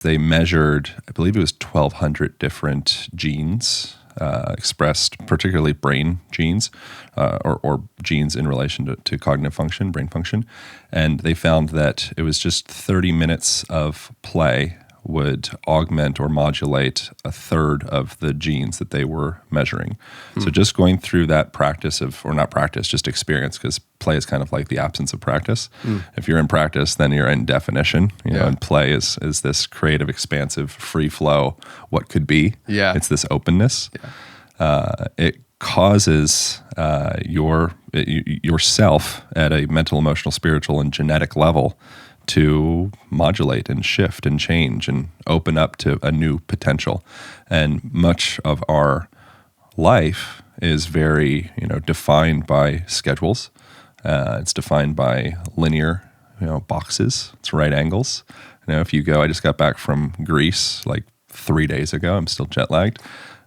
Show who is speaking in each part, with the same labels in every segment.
Speaker 1: They measured, I believe it was 1,200 different genes expressed, particularly brain genes or genes in relation to cognitive function, brain function. And they found that it was just 30 minutes of play would augment or modulate a third of the genes that they were measuring. So just going through that practice or not practice, just experience, because play is kind of like the absence of practice. If you're in practice, then you're in definition, know, and play is this creative, expansive, free flow, what could be.
Speaker 2: Yeah.
Speaker 1: It's this openness. Yeah. It causes yourself at a mental, emotional, spiritual, and genetic level to modulate and shift and change and open up to a new potential. And much of our life is very, defined by schedules. It's defined by linear, boxes. It's right angles. If you go, I just got back from Greece like 3 days ago. I'm still jet lagged.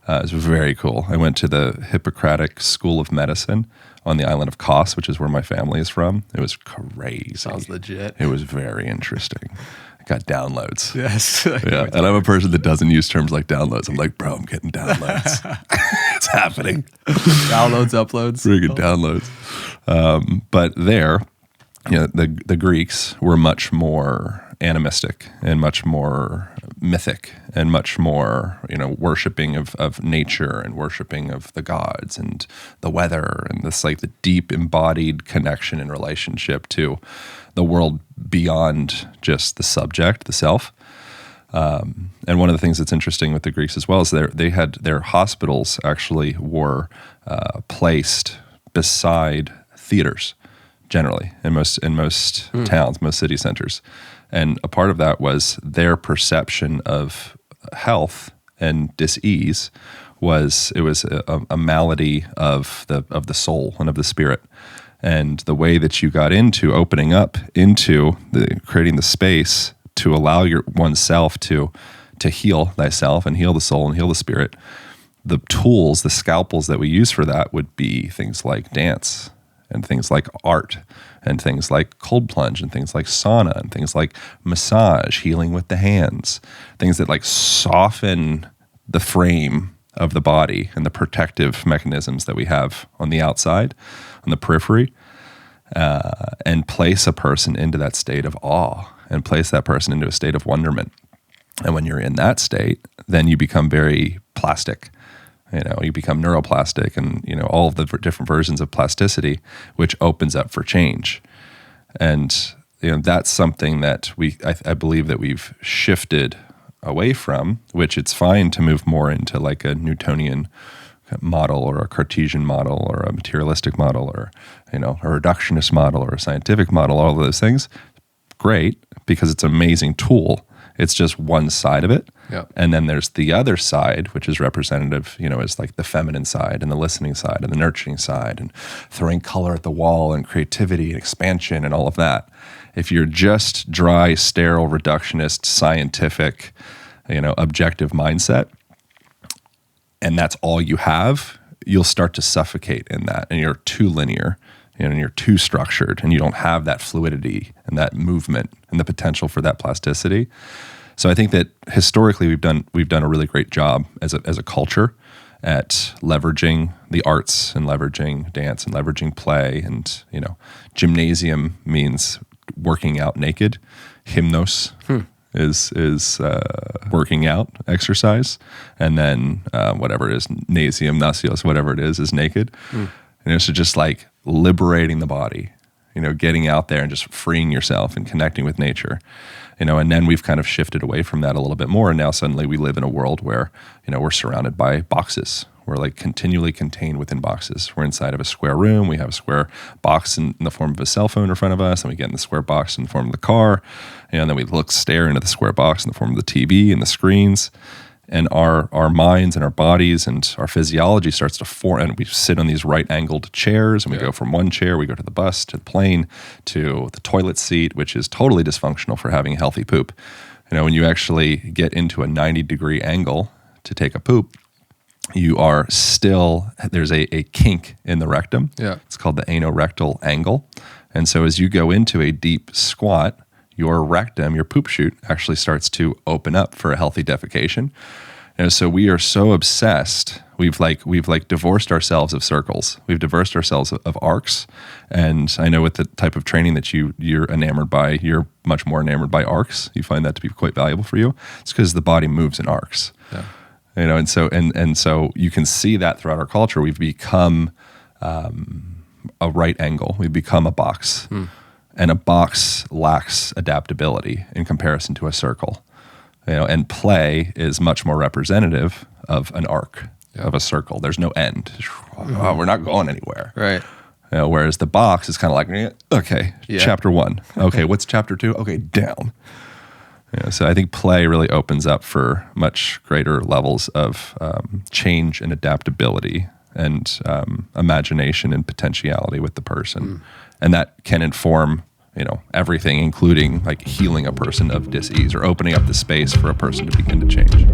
Speaker 1: It was very cool. I went to the Hippocratic School of Medicine on the island of Kos, which is where my family is from. It was crazy.
Speaker 2: Sounds legit.
Speaker 1: It was very interesting. I got downloads.
Speaker 2: Yes.
Speaker 1: Yeah. And I'm a person that doesn't use terms like downloads. I'm like, bro, I'm getting downloads. It's happening.
Speaker 2: Downloads, uploads.
Speaker 1: Freaking downloads. But there, the Greeks were much more animistic and much more mythic and much more, worshiping of nature and worshiping of the gods and the weather and this like the deep embodied connection and relationship to the world beyond just the subject, the self. And one of the things that's interesting with the Greeks as well is they had their hospitals actually were placed beside theaters generally in most towns, most city centers. And a part of that was their perception of health and dis-ease was a malady of the soul and of the spirit. And the way that you got into opening up into creating the space to allow oneself to heal thyself and heal the soul and heal the spirit, the tools, the scalpels that we use for that would be things like dance and things like art and things like cold plunge and things like sauna and things like massage, healing with the hands, things that like soften the frame of the body and the protective mechanisms that we have on the outside, on the periphery, and place a person into that state of awe and place that person into a state of wonderment. And when you're in that state, then you become very plastic. You become neuroplastic and, all of the different versions of plasticity, which opens up for change. And, that's something that I believe that we've shifted away from, which it's fine to move more into like a Newtonian model or a Cartesian model or a materialistic model or, a reductionist model or a scientific model, all of those things. Great, because it's an amazing tool. It's just one side of it.
Speaker 2: Yep.
Speaker 1: And then there's the other side, which is representative, is like the feminine side and the listening side and the nurturing side and throwing color at the wall and creativity and expansion and all of that. If you're just dry, sterile, reductionist, scientific, objective mindset, and that's all you have, you'll start to suffocate in that. And you're too linear. And you're too structured and you don't have that fluidity and that movement and the potential for that plasticity. So I think that historically we've done a really great job as a culture at leveraging the arts and leveraging dance and leveraging play. And, gymnasium means working out naked. Hymnos is working out, exercise. And then whatever it is, nasium, nasios, whatever it is naked. So just like liberating the body, getting out there and just freeing yourself and connecting with nature, and then we've kind of shifted away from that a little bit more. And now suddenly we live in a world where, we're surrounded by boxes. We're like continually contained within boxes. We're inside of a square room. We have a square box in the form of a cell phone in front of us. And we get in the square box in the form of the car. And then we stare into the square box in the form of the TV and the screens. And our minds and our bodies and our physiology starts to form, and we sit on these right-angled chairs, and we go from one chair, we go to the bus, to the plane, to the toilet seat, which is totally dysfunctional for having a healthy poop. When you actually get into a 90-degree angle to take a poop, you are still, there's a kink in the rectum.
Speaker 2: Yeah.
Speaker 1: It's called the anorectal angle. And so as you go into a deep squat, your rectum, your poop chute, actually starts to open up for a healthy defecation. So we are so obsessed. We've divorced ourselves of circles. We've divorced ourselves of arcs. And I know with the type of training that you're enamored by, you're much more enamored by arcs. You find that to be quite valuable for you. It's because the body moves in arcs.
Speaker 2: Yeah.
Speaker 1: And so you can see that throughout our culture. We've become a right angle. We've become a box. And a box lacks adaptability in comparison to a circle. And play is much more representative of an arc, of a circle. There's no end. Oh, we're not going anywhere.
Speaker 2: Right.
Speaker 1: Whereas the box is kind of like, okay, chapter 1. Okay, what's chapter 2? Okay, down. So I think play really opens up for much greater levels of change and adaptability and imagination and potentiality with the person. And that can inform everything, including like healing a person of dis-ease or opening up the space for a person to begin to change.